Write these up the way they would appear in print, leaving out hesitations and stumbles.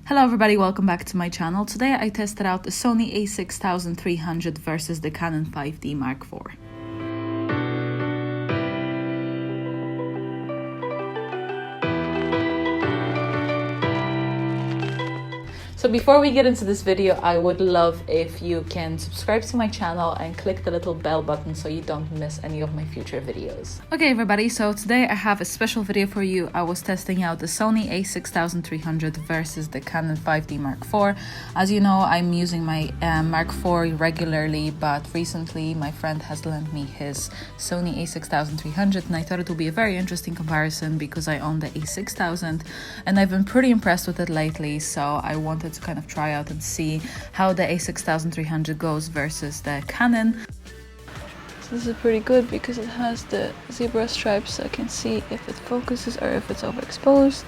Hello everybody, welcome back to my channel. Today I tested out the Sony a6300 versus the Canon 5D Mark IV. So before we get into this video, I would love if you can subscribe to my channel and click the little bell button so you don't miss any of my future videos. Okay everybody, so today I have a special video for you. I was testing out the Sony a6300 versus the Canon 5D Mark IV. As you know, I'm using my Mark IV regularly, but recently my friend has lent me his Sony a6300 and I thought it would be a very interesting comparison because I own the a6000 and I've been pretty impressed with it lately, so I wanted to kind of try out and see how the a6300 goes versus the Canon. So this is pretty good because it has the zebra stripes, so I can see if it focuses or if it's overexposed.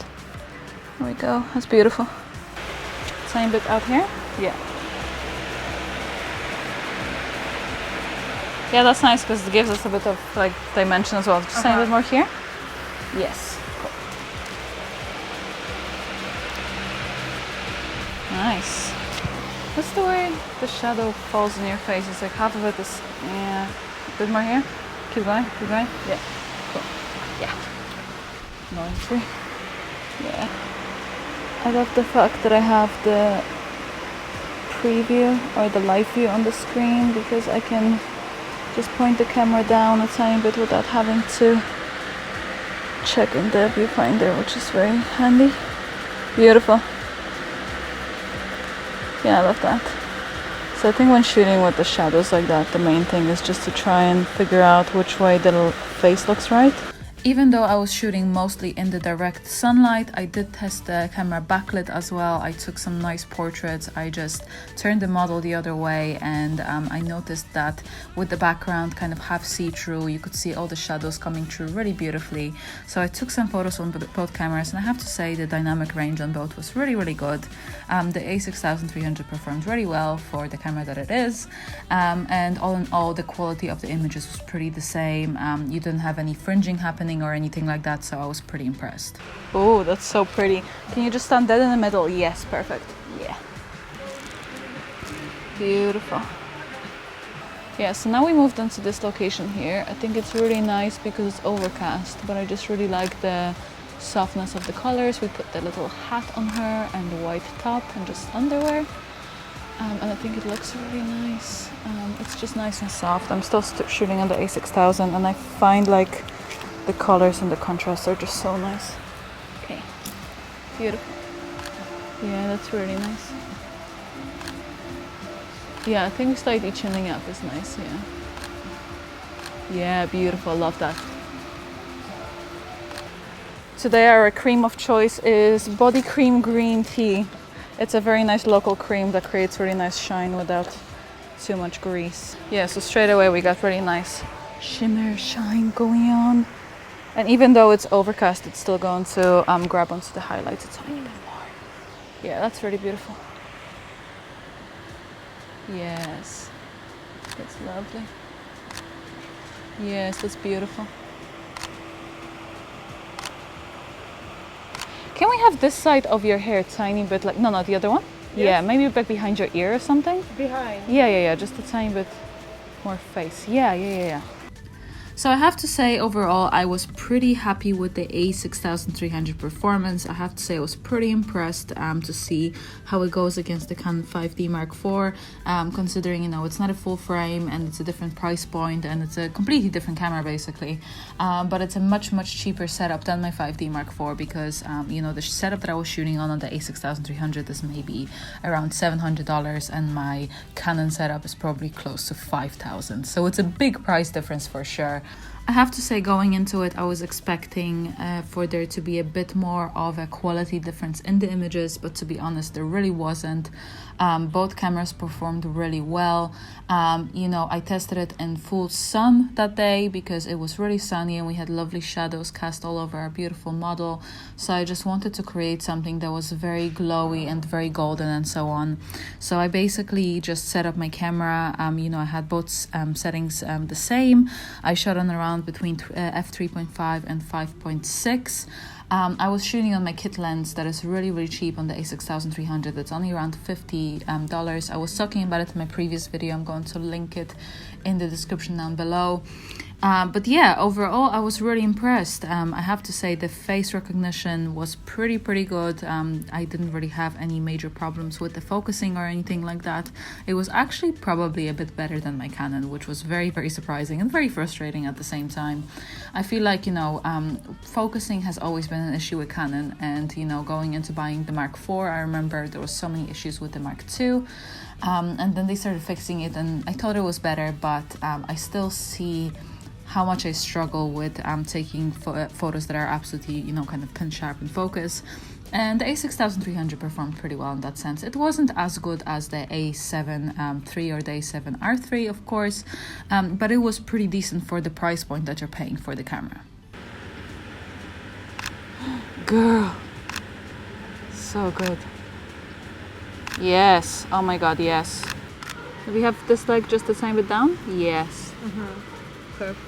There we go, that's beautiful. Tiny bit out here, yeah. Yeah, that's nice because it gives us a bit of like dimension as well. Just tiny bit more here. Yes. Nice. What's the way the shadow falls in your face? It's like half of it is, yeah. A bit more here. Keep going, keep going. Yeah. Cool. Yeah. Noisy. Yeah. I love the fact that I have the preview or the live view on the screen because I can just point the camera down a tiny bit without having to check in the viewfinder, which is very handy. Beautiful. Yeah, I love that. So I think when shooting with the shadows like that, the main thing is just to try and figure out which way the face looks right. Even though I was shooting mostly in the direct sunlight, I did test the camera backlit as well. I took some nice portraits. I just turned the model the other way and I noticed that with the background kind of half see-through, you could see all the shadows coming through really beautifully. So I took some photos on both cameras and I have to say the dynamic range on both was really good. The a6300 performed really well for the camera that it is. And all in all, the quality of the images was pretty the same. You didn't have any fringing happening or anything like that, so I was pretty impressed. Oh, that's so pretty. Can you just stand dead in the middle? Yes, perfect. Yeah. Beautiful. Yeah, so now we moved into this location here. I think it's really nice because it's overcast, but I just really like the softness of the colors. We put the little hat on her and the white top and just underwear. And I think it looks really nice. It's just nice and soft. I'm still shooting on the a6000 and I find like the colors and the contrasts are just so nice. Okay, beautiful. Yeah, that's really nice. Yeah, I think slightly chinning up is nice, yeah. Yeah, beautiful, love that. Today our cream of choice is Body Cream Green Tea. It's a very nice local cream that creates really nice shine without too much grease. Yeah, so straight away we got really nice shimmer shine going on. And even though it's overcast, it's still going to grab onto the highlights a tiny bit more. Yeah, that's really beautiful. Yes, that's lovely. Yes, that's beautiful. Can we have this side of your hair a tiny bit like, no, the other one? Yes. Yeah, maybe back behind your ear or something? Behind? Yeah, just a tiny bit more face. Yeah. So I have to say overall I was pretty happy with the a6300 performance. I have to say I was pretty impressed to see how it goes against the Canon 5D Mark IV, considering, you know, it's not a full frame and it's a different price point and it's a completely different camera basically, but it's a much cheaper setup than my 5D Mark IV because you know, the setup that I was shooting on the a6300 is maybe around $700 and my Canon setup is probably close to $5,000, so it's a big price difference for sure. I have to say, going into it, I was expecting for there to be a bit more of a quality difference in the images, but to be honest, there really wasn't. Both cameras performed really well. You know, I tested it in full sun that day because it was really sunny and we had lovely shadows cast all over our beautiful model. So I just wanted to create something that was very glowy and very golden and so on. So I basically just set up my camera. You know, I had both settings the same. I shot on around between f3.5 and 5.6. I was shooting on my kit lens that is really cheap on the a6300. It's only around $50. I was talking about it in my previous video. I'm going to link it in the description down below. But yeah, overall I was really impressed. I have to say the face recognition was pretty good. I didn't really have any major problems with the focusing or anything like that. It was actually probably a bit better than my Canon, which was very surprising and very frustrating at the same time. I feel like, you know, focusing has always been an issue with Canon, and you know, going into buying the Mark IV, I remember there was so many issues with the Mark II. And then they started fixing it and I thought it was better, but I still see how much I struggle with taking photos that are absolutely, you know, kind of pin sharp in focus. And the a6300 performed pretty well in that sense. It wasn't as good as the a7 III or the a7R3, of course, but it was pretty decent for the price point that you're paying for the camera. Girl, so good. Yes, oh my god, yes. Do we have this leg just a tiny bit down? Yes. Perfect.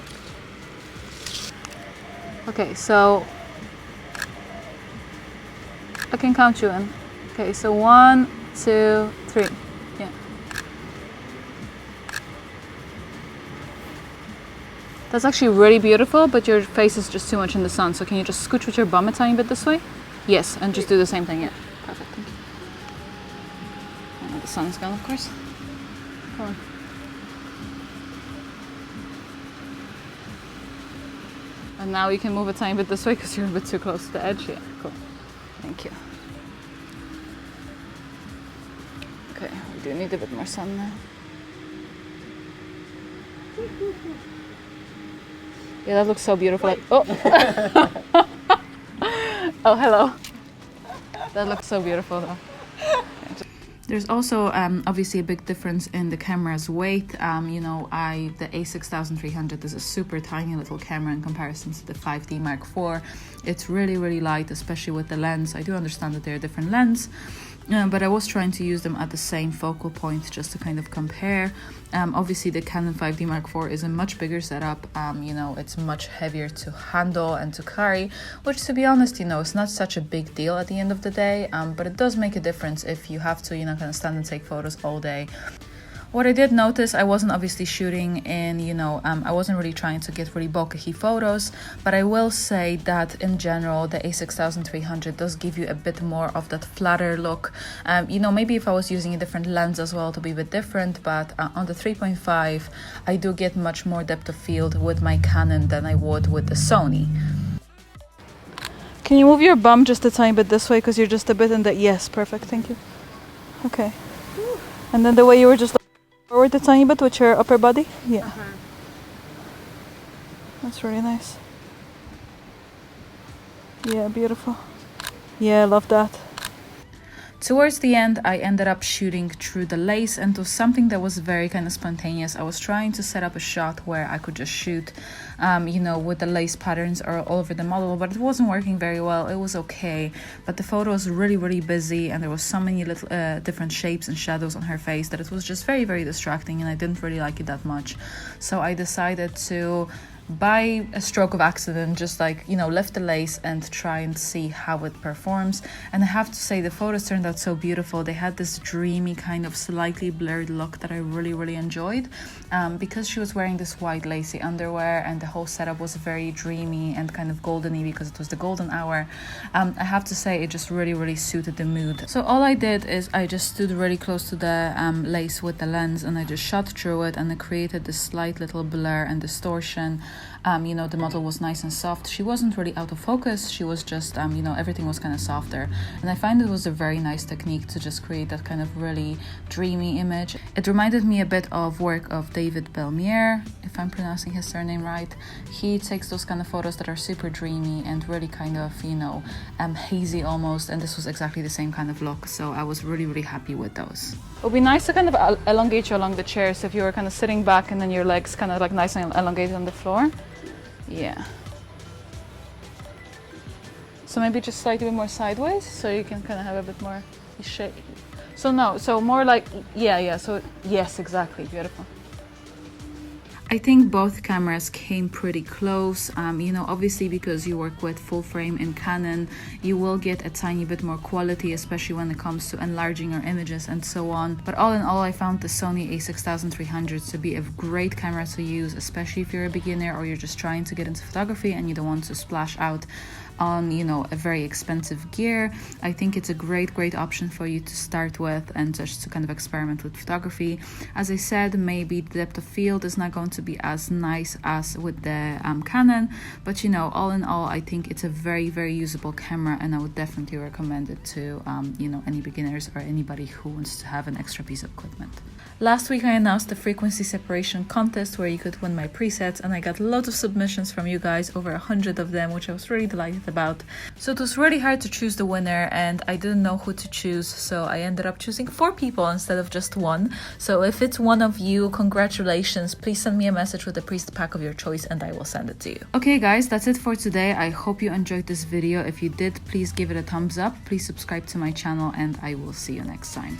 Okay, so I can count you in. Okay, so 1, 2, 3. Yeah. That's actually really beautiful, but your face is just too much in the sun. So can you just scooch with your bum a tiny bit this way? Yes, and just do the same thing. Yeah. Perfect. Thank you. And the sun's gone, of course. Come on. And now you can move a tiny bit this way because you're a bit too close to the edge. Yeah, cool. Thank you. Okay, we do need a bit more sun now. Yeah, that looks so beautiful. Oh! Oh, hello. That looks so beautiful though. There's also obviously a big difference in the camera's weight. You know, the a6300 is a super tiny little camera in comparison to the 5D Mark IV. It's really light, especially with the lens. I do understand that they're a different lens, but I was trying to use them at the same focal point just to kind of compare. Obviously the Canon 5D Mark IV is a much bigger setup. You know, it's much heavier to handle and to carry, which, to be honest, you know, it's not such a big deal at the end of the day, but it does make a difference if you have to, you know, kind of stand and take photos all day. What I did notice, I wasn't obviously shooting in, you know, I wasn't really trying to get really bokeh photos, but I will say that in general, the a6300 does give you a bit more of that flatter look. You know, maybe if I was using a different lens as well to be a bit different, but on the 3.5, I do get much more depth of field with my Canon than I would with the Sony. Can you move your bum just a tiny bit this way because you're just a bit in the... Yes, perfect, thank you. Okay. And then the way you were just forward a tiny bit with your upper body. Yeah. That's really nice. Yeah, beautiful. Yeah, I love that. Towards the end, I ended up shooting through the lace, and it was something that was very kind of spontaneous. I was trying to set up a shot where I could just shoot, you know, with the lace patterns all over the model, but it wasn't working very well. It was okay, but the photo was really busy, and there was so many little different shapes and shadows on her face that it was just very distracting, and I didn't really like it that much. So I decided to, by a stroke of accident, just like, you know, lift the lace and try and see how it performs. And I have to say, the photos turned out so beautiful. They had this dreamy kind of slightly blurred look that I really enjoyed, because she was wearing this white lacy underwear and the whole setup was very dreamy and kind of goldeny because it was the golden hour. I have to say, it just really suited the mood. So all I did is I just stood really close to the lace with the lens, and I just shot through it, and it created this slight little blur and distortion. You know, the model was nice and soft. She wasn't really out of focus. She was just, you know, everything was kind of softer. And I find it was a very nice technique to just create that kind of really dreamy image. It reminded me a bit of work of David Belmier, if I'm pronouncing his surname right. He takes those kind of photos that are super dreamy and really kind of, you know, hazy almost. And this was exactly the same kind of look. So I was really happy with those. It would be nice to kind of elongate you along the chair. So if you were kind of sitting back and then your legs kind of like nice and elongated on the floor. Yeah. So maybe just slightly bit more sideways, so you can kind of have a bit more shape. So no, so more like, yeah, so yes, exactly, beautiful. I think both cameras came pretty close. You know, obviously because you work with full frame in Canon, you will get a tiny bit more quality, especially when it comes to enlarging your images and so on. But all in all, I found the Sony a6300 to be a great camera to use, especially if you're a beginner or you're just trying to get into photography and you don't want to splash out on, you know, a very expensive gear. I think it's a great option for you to start with and just to kind of experiment with photography. As I said, maybe the depth of field is not going to be as nice as with the Canon, but you know, all in all, I think it's a very usable camera, and I would definitely recommend it to you know, any beginners or anybody who wants to have an extra piece of equipment. Last week I announced the frequency separation contest where you could win my presets, and I got loads of submissions from you guys, over 100 of them, which I was really delighted about. So it was really hard to choose the winner, and I didn't know who to choose, so I ended up choosing 4 people instead of just 1. So if it's one of you, congratulations. Please send me a message with the preset pack of your choice and I will send it to you. Okay guys, that's it for today. I hope you enjoyed this video. If you did, please give it a thumbs up, please subscribe to my channel, and I will see you next time.